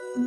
I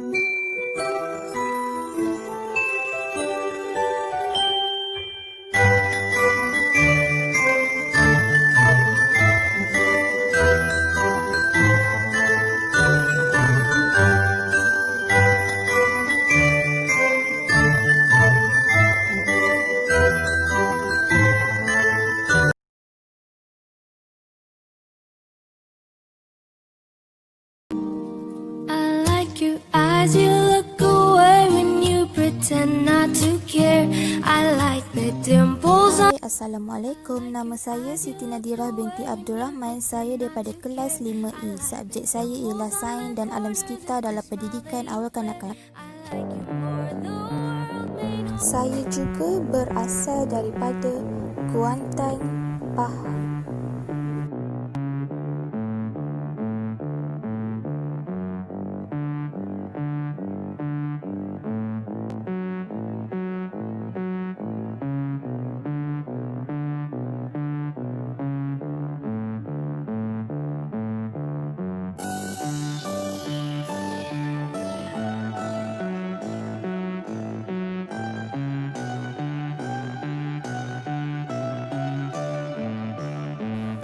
like your eyes, you look away when you pretend not to care. I like the dimples on. Assalamualaikum, nama saya Siti Nadirah binti Abdul Rahman. Saya daripada kelas 5E. Subjek saya ialah Sains dan Alam Sekitar dalam pendidikan awal kanak-kanak. Saya juga berasal daripada Kuantan, Pahang.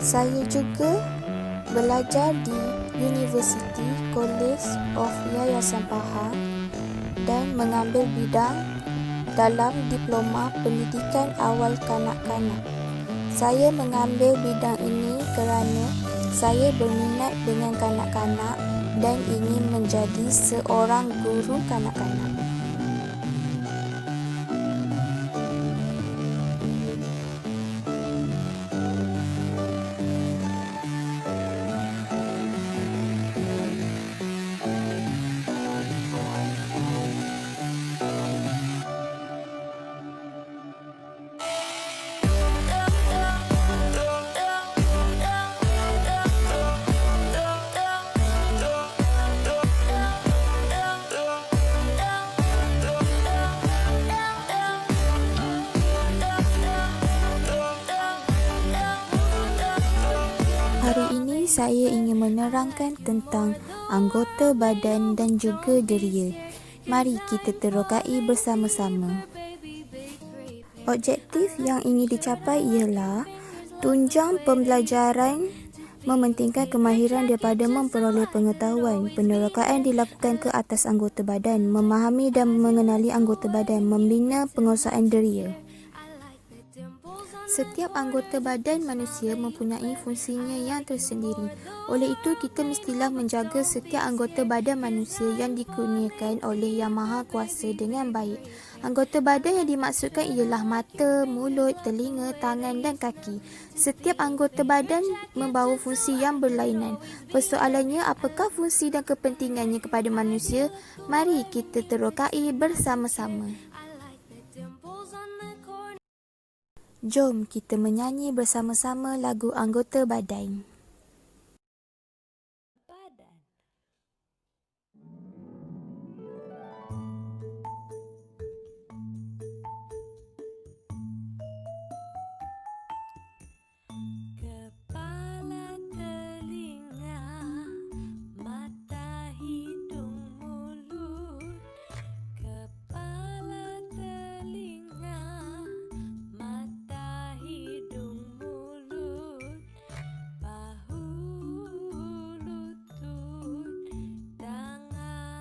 Saya juga belajar di University College of Yayasan Pahang dan mengambil bidang dalam Diploma Pendidikan Awal Kanak-kanak. Saya mengambil bidang ini kerana saya berminat dengan kanak-kanak dan ingin menjadi seorang guru kanak-kanak. Hari ini saya ingin menerangkan tentang anggota badan dan juga deria. Mari kita terokai bersama-sama. Objektif yang ingin dicapai ialah tunjang pembelajaran, mementingkan kemahiran daripada memperoleh pengetahuan. Penerokaan dilakukan ke atas anggota badan, memahami dan mengenali anggota badan, membina penguasaan deria. Setiap anggota badan manusia mempunyai fungsinya yang tersendiri. Oleh itu, kita mestilah menjaga setiap anggota badan manusia yang dikurniakan oleh Yang Maha Kuasa dengan baik. Anggota badan yang dimaksudkan ialah mata, mulut, telinga, tangan dan kaki. Setiap anggota badan membawa fungsi yang berlainan. Persoalannya, apakah fungsi dan kepentingannya kepada manusia? Mari kita terokai bersama-sama. Jom kita menyanyi bersama-sama lagu anggota badan. Kepala, telinga, mata, hidung, mulut. Kepala, telinga, mata, hidung, mulut. Bahu, lutut, tangan.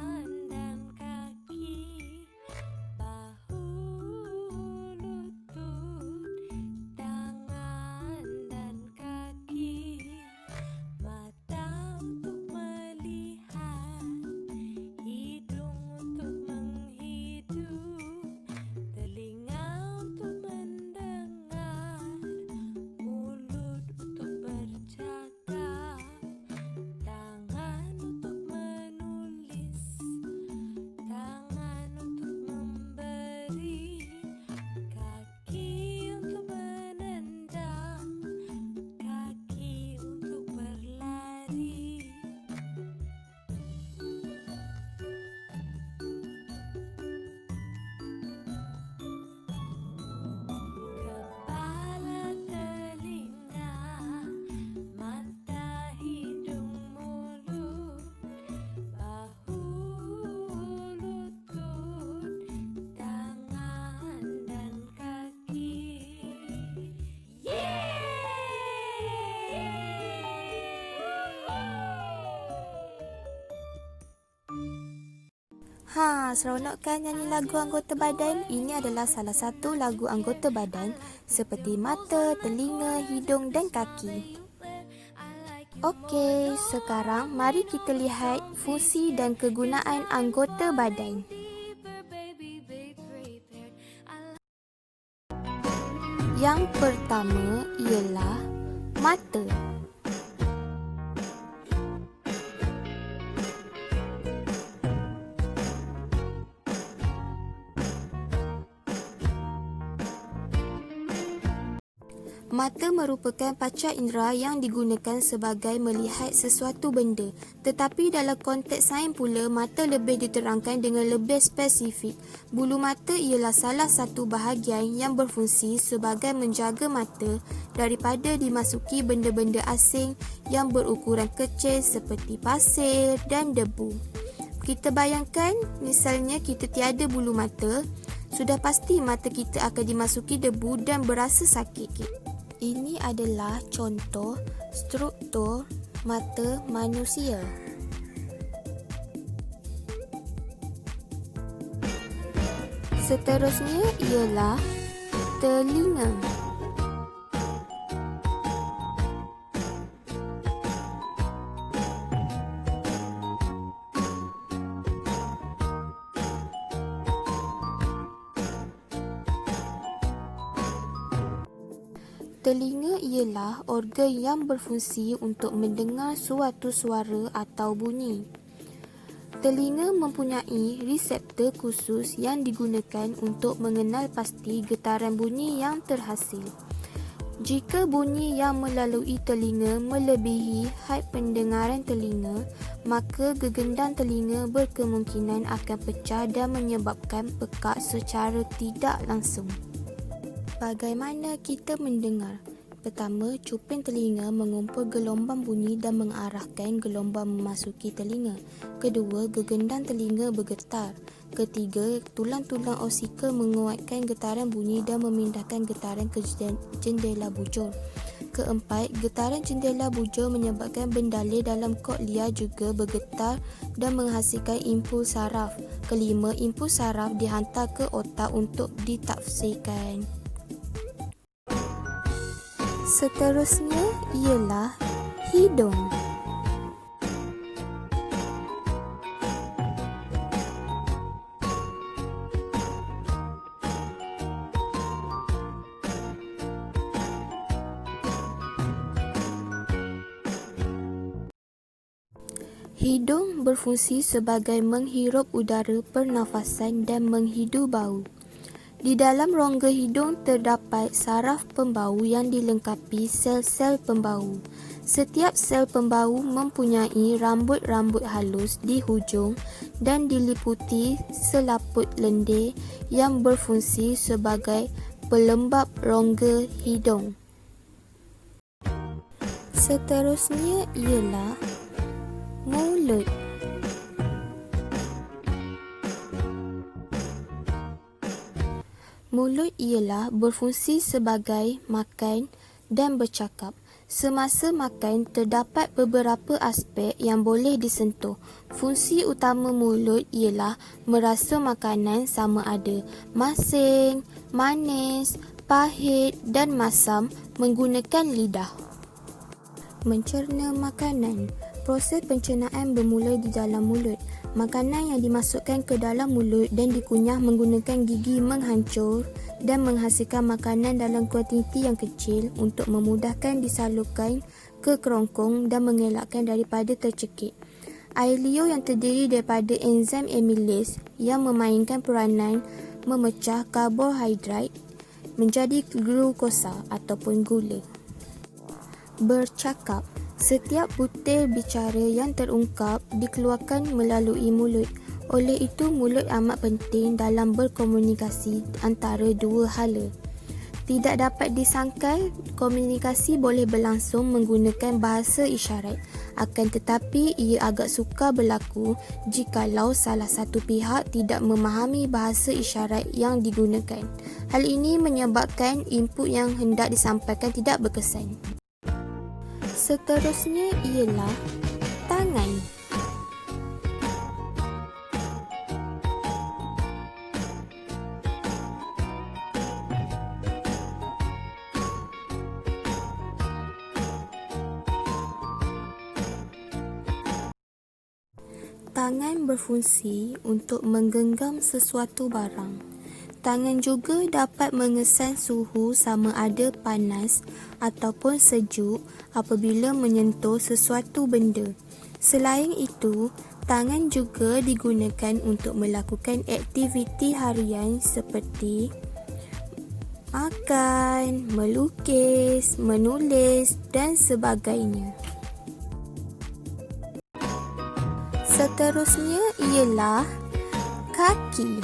Seronok kan nyanyi lagu anggota badan? Ini adalah salah satu lagu anggota badan seperti mata, telinga, hidung dan kaki. Okey, sekarang mari kita lihat fungsi dan kegunaan anggota badan. Yang pertama ialah mata. Mata merupakan panca indera yang digunakan sebagai melihat sesuatu benda. Tetapi dalam konteks sains pula, mata lebih diterangkan dengan lebih spesifik. Bulu mata ialah salah satu bahagian yang berfungsi sebagai menjaga mata daripada dimasuki benda-benda asing yang berukuran kecil seperti pasir dan debu. Kita bayangkan, misalnya kita tiada bulu mata, sudah pasti mata kita akan dimasuki debu dan berasa sakit. Ini adalah contoh struktur mata manusia. Seterusnya ialah telinga. Telinga ialah organ yang berfungsi untuk mendengar suatu suara atau bunyi. Telinga mempunyai reseptor khusus yang digunakan untuk mengenal pasti getaran bunyi yang terhasil. Jika bunyi yang melalui telinga melebihi had pendengaran telinga, maka gegendang telinga berkemungkinan akan pecah dan menyebabkan pekak secara tidak langsung. Bagaimana kita mendengar? Pertama, cuping telinga mengumpul gelombang bunyi dan mengarahkan gelombang memasuki telinga. Kedua, gegendang telinga bergetar. Ketiga, tulang-tulang osikal menguatkan getaran bunyi dan memindahkan getaran ke jendela bujur. Keempat, getaran jendela bujur menyebabkan bendalur dalam koklia juga bergetar dan menghasilkan impuls saraf. Kelima, impuls saraf dihantar ke otak untuk ditafsirkan. Seterusnya ialah hidung. Hidung berfungsi sebagai menghirup udara pernafasan dan menghidu bau. Di dalam rongga hidung terdapat saraf pembau yang dilengkapi sel-sel pembau. Setiap sel pembau mempunyai rambut-rambut halus di hujung dan diliputi selaput lendir yang berfungsi sebagai pelembab rongga hidung. Seterusnya ialah mulut. Mulut ialah berfungsi sebagai makan dan bercakap. Semasa makan, terdapat beberapa aspek yang boleh disentuh. Fungsi utama mulut ialah merasa makanan sama ada masin, manis, pahit dan masam menggunakan lidah. Mencerna makanan. Proses pencernaan bermula di dalam mulut. Makanan yang dimasukkan ke dalam mulut dan dikunyah menggunakan gigi menghancur dan menghasilkan makanan dalam kuantiti yang kecil untuk memudahkan disalurkan ke kerongkong dan mengelakkan daripada tercekik. Air liur yang terdiri daripada enzim amilase yang memainkan peranan memecah karbohidrat menjadi glukosa ataupun gula. Bercakap. Setiap butir bicara yang terungkap dikeluarkan melalui mulut. Oleh itu, mulut amat penting dalam berkomunikasi antara dua hala. Tidak dapat disangkal komunikasi boleh berlangsung menggunakan bahasa isyarat. Akan tetapi, ia agak sukar berlaku jikalau salah satu pihak tidak memahami bahasa isyarat yang digunakan. Hal ini menyebabkan input yang hendak disampaikan tidak berkesan. Seterusnya ialah tangan. Tangan berfungsi untuk menggenggam sesuatu barang. Tangan juga dapat mengesan suhu sama ada panas ataupun sejuk apabila menyentuh sesuatu benda. Selain itu, tangan juga digunakan untuk melakukan aktiviti harian seperti makan, melukis, menulis dan sebagainya. Seterusnya ialah kaki.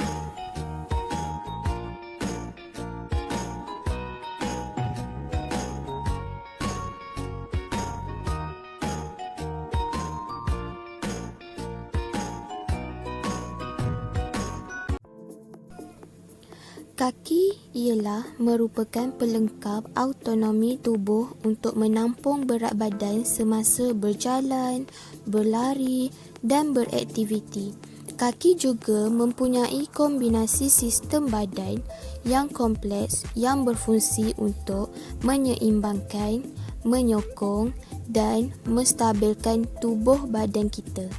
Kaki ialah merupakan pelengkap autonomi tubuh untuk menampung berat badan semasa berjalan, berlari dan beraktiviti. Kaki juga mempunyai kombinasi sistem badan yang kompleks yang berfungsi untuk menyeimbangkan, menyokong dan menstabilkan tubuh badan kita.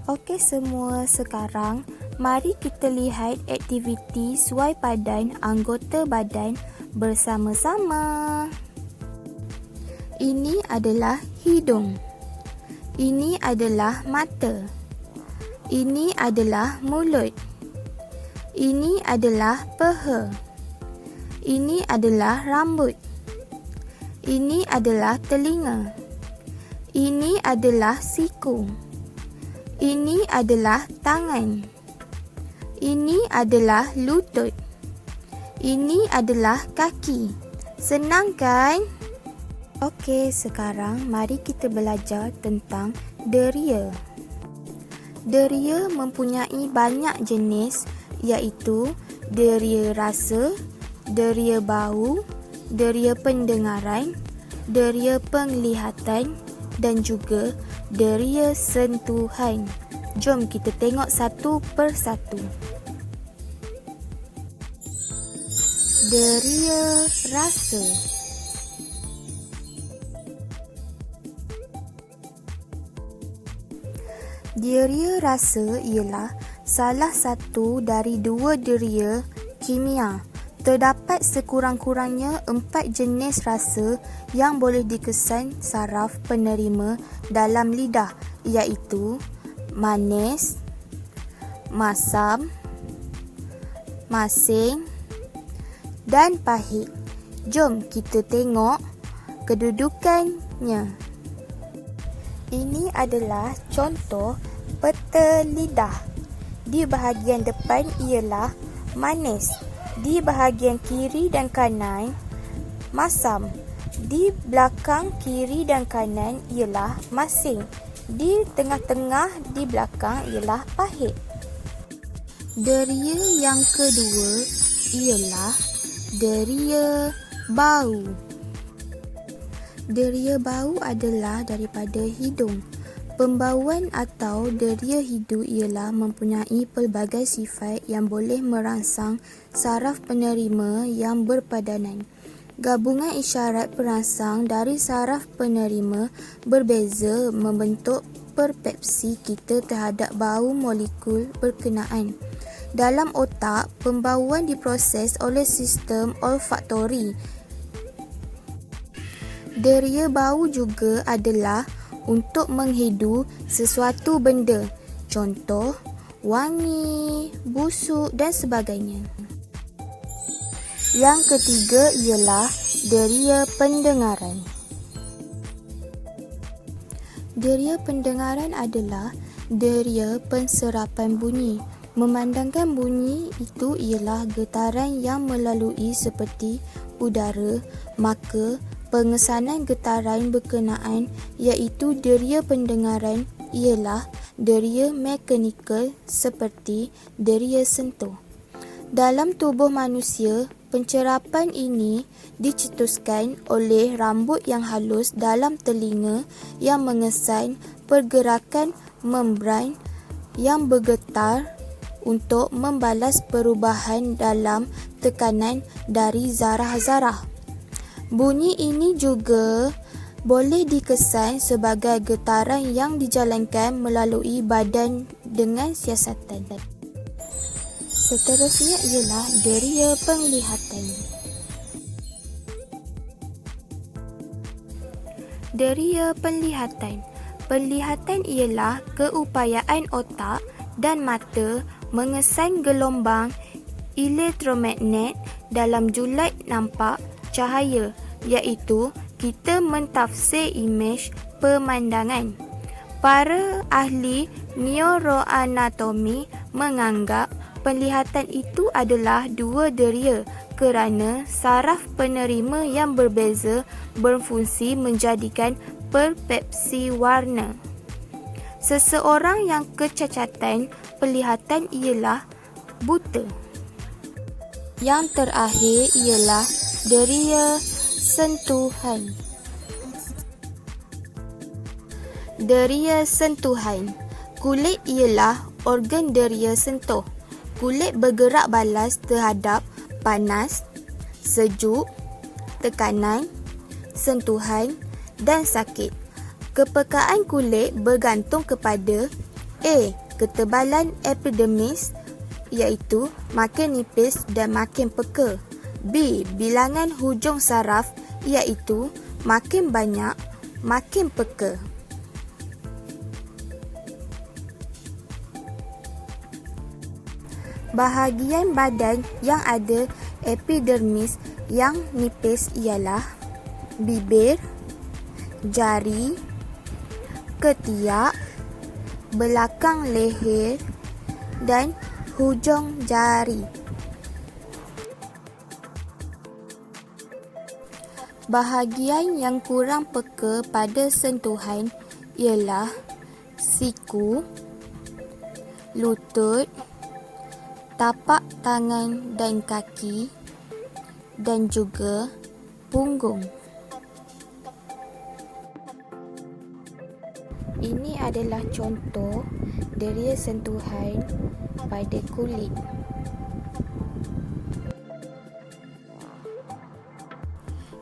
Okey semua, sekarang mari kita lihat aktiviti suai padan anggota badan bersama-sama. Ini adalah hidung. Ini adalah mata. Ini adalah mulut. Ini adalah peha. Ini adalah rambut. Ini adalah telinga. Ini adalah siku. Ini adalah tangan. Ini adalah lutut. Ini adalah kaki. Senang kan? Okey, sekarang mari kita belajar tentang deria. Deria mempunyai banyak jenis iaitu deria rasa, deria bau, deria pendengaran, deria penglihatan dan juga deria sentuhan. Jom kita tengok satu persatu. Deria rasa. Deria rasa ialah salah satu dari dua deria kimia. Terdapat sekurang-kurangnya 4 jenis rasa yang boleh dikesan saraf penerima dalam lidah iaitu manis, masam, masin dan pahit. Jom kita tengok kedudukannya. Ini adalah contoh peta lidah. Di bahagian depan ialah manis. Di bahagian kiri dan kanan, masam. Di belakang kiri dan kanan ialah masin. Di tengah-tengah di belakang ialah pahit. Deria yang kedua ialah deria bau. Deria bau adalah daripada hidung. Pembauan atau deria hidung ialah mempunyai pelbagai sifat yang boleh merangsang saraf penerima yang berpadanan. Gabungan isyarat perangsang dari saraf penerima berbeza membentuk persepsi kita terhadap bau molekul berkenaan. Dalam otak, pembauan diproses oleh sistem olfaktori. Deria bau juga adalah untuk menghidu sesuatu benda, contoh wangi, busuk dan sebagainya. Yang ketiga ialah deria pendengaran. Deria pendengaran adalah deria penserapan bunyi. Memandangkan bunyi itu ialah getaran yang melalui seperti udara, maka pengesanan getaran berkenaan iaitu deria pendengaran ialah deria mekanikal seperti deria sentuh. Dalam tubuh manusia, pencerapan ini dicetuskan oleh rambut yang halus dalam telinga yang mengesan pergerakan membran yang bergetar untuk membalas perubahan dalam tekanan dari zarah-zarah. Bunyi ini juga boleh dikesan sebagai getaran yang dijalankan melalui badan dengan siasatan. Seterusnya ialah deria penglihatan. Deria penglihatan. Penglihatan ialah keupayaan otak dan mata mengesan gelombang elektromagnet dalam julat nampak cahaya, iaitu kita mentafsir imej pemandangan. Para ahli neuroanatomi menganggap penglihatan itu adalah dua deria kerana saraf penerima yang berbeza berfungsi menjadikan persepsi warna. Seseorang yang kecacatan penglihatan ialah buta. Yang terakhir ialah deria sentuhan. Deria sentuhan. Kulit ialah organ deria sentuh. Kulit bergerak balas terhadap panas, sejuk, tekanan, sentuhan dan sakit. Kepekaan kulit bergantung kepada A. Ketebalan epidermis, iaitu makin nipis dan makin peka. B. Bilangan hujung saraf, iaitu makin banyak, makin peka. Bahagian badan yang ada epidermis yang nipis ialah bibir, jari, ketiak, belakang leher dan hujung jari. Bahagian yang kurang peka pada sentuhan ialah siku, lutut, tapak tangan dan kaki dan juga punggung. Ini adalah contoh deria sentuhan pada kulit.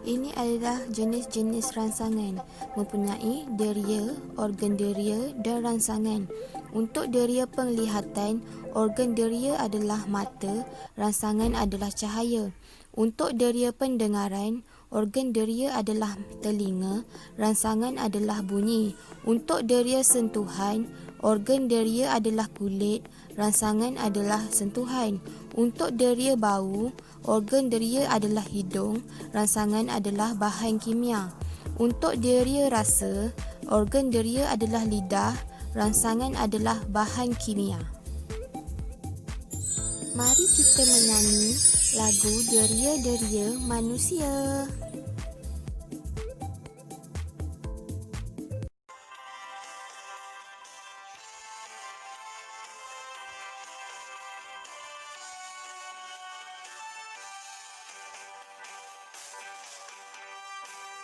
Ini adalah jenis-jenis rangsangan, mempunyai deria, organ deria dan rangsangan. Untuk deria penglihatan, organ deria adalah mata, rangsangan adalah cahaya. Untuk deria pendengaran, organ deria adalah telinga, rangsangan adalah bunyi. Untuk deria sentuhan, organ deria adalah kulit, rangsangan adalah sentuhan. Untuk deria bau, organ deria adalah hidung, rangsangan adalah bahan kimia. Untuk deria rasa, organ deria adalah lidah, rangsangan adalah bahan kimia. Mari kita menyanyi lagu Deria-Deria Manusia.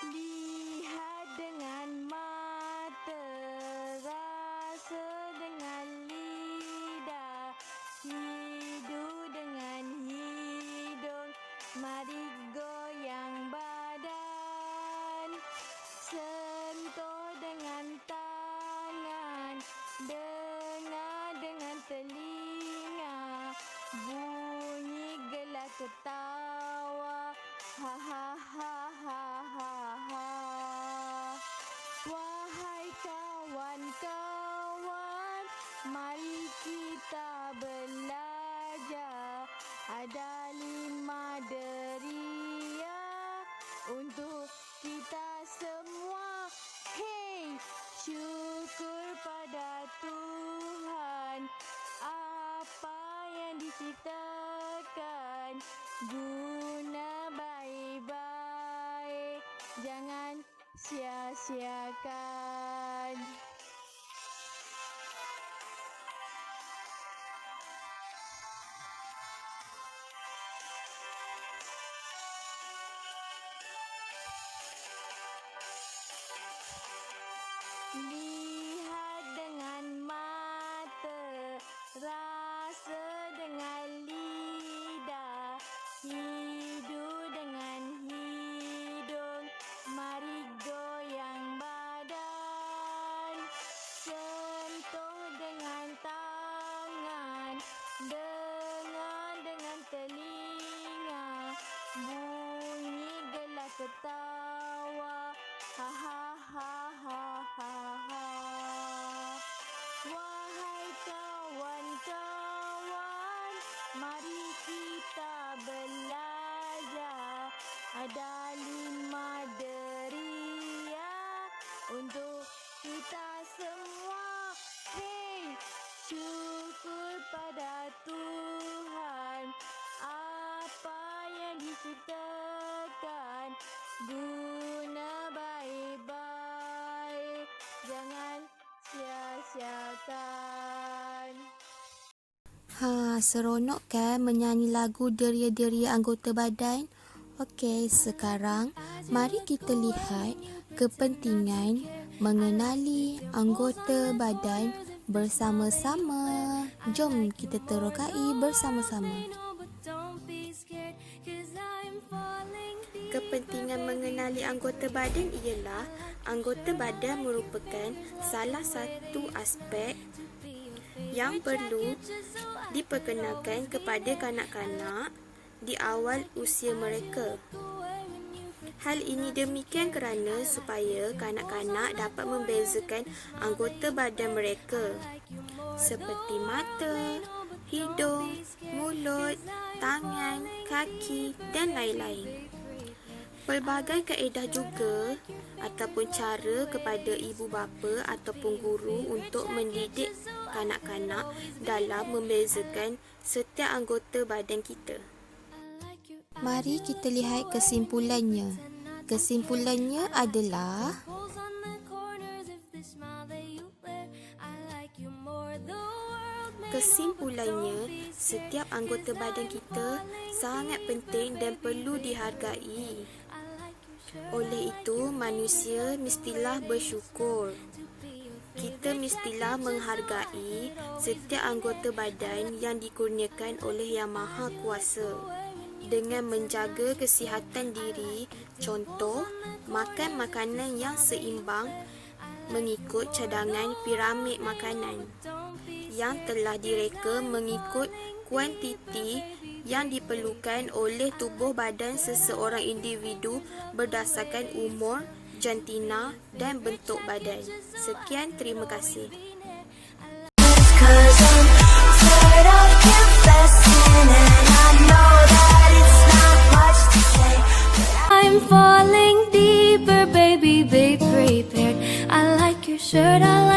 Lihat dengan mata, rasa dengan lidah, hidup dengan hidung, mari goyang badan, sentuh dengan tangan, dengar dengan telinga, bunyi gelak ketawa, ha ha ha ha ha ha. Wahai kawan-kawan, mari kita belajar. Ada 5 deria untuk kita semua. Hey, syukur pada Tuhan, apa yang diciptakan, guna baik-baik, jangan sia-siakan. Lihat dengan mata, rasa dengan lidah, hidup dengan hidung, mari goyang Kita semua, hey, syukur pada Tuhan. Apa yang diciptakan, guna baik-baik, jangan sia-siakan. Seronok kan menyanyi lagu deria-deria anggota badan? Okey, sekarang mari kita lihat kepentingan mengenali anggota badan bersama-sama. Jom kita terokai bersama-sama. Kepentingan mengenali anggota badan ialah anggota badan merupakan salah satu aspek yang perlu diperkenalkan kepada kanak-kanak di awal usia mereka. Hal ini demikian kerana supaya kanak-kanak dapat membezakan anggota badan mereka seperti mata, hidung, mulut, tangan, kaki dan lain-lain. Pelbagai kaedah juga ataupun cara kepada ibu bapa ataupun guru untuk mendidik kanak-kanak dalam membezakan setiap anggota badan kita. Mari kita lihat kesimpulannya. Kesimpulannya adalah setiap anggota badan kita sangat penting dan perlu dihargai. Oleh itu, manusia mestilah bersyukur. Kita mestilah menghargai setiap anggota badan yang dikurniakan oleh Yang Maha Kuasa dengan menjaga kesihatan diri, contoh, makan makanan yang seimbang mengikut cadangan piramid makanan yang telah direka mengikut kuantiti yang diperlukan oleh tubuh badan seseorang individu berdasarkan umur, jantina dan bentuk badan. Sekian, terima kasih. I'm falling deeper, baby, be prepared. I like your shirt, I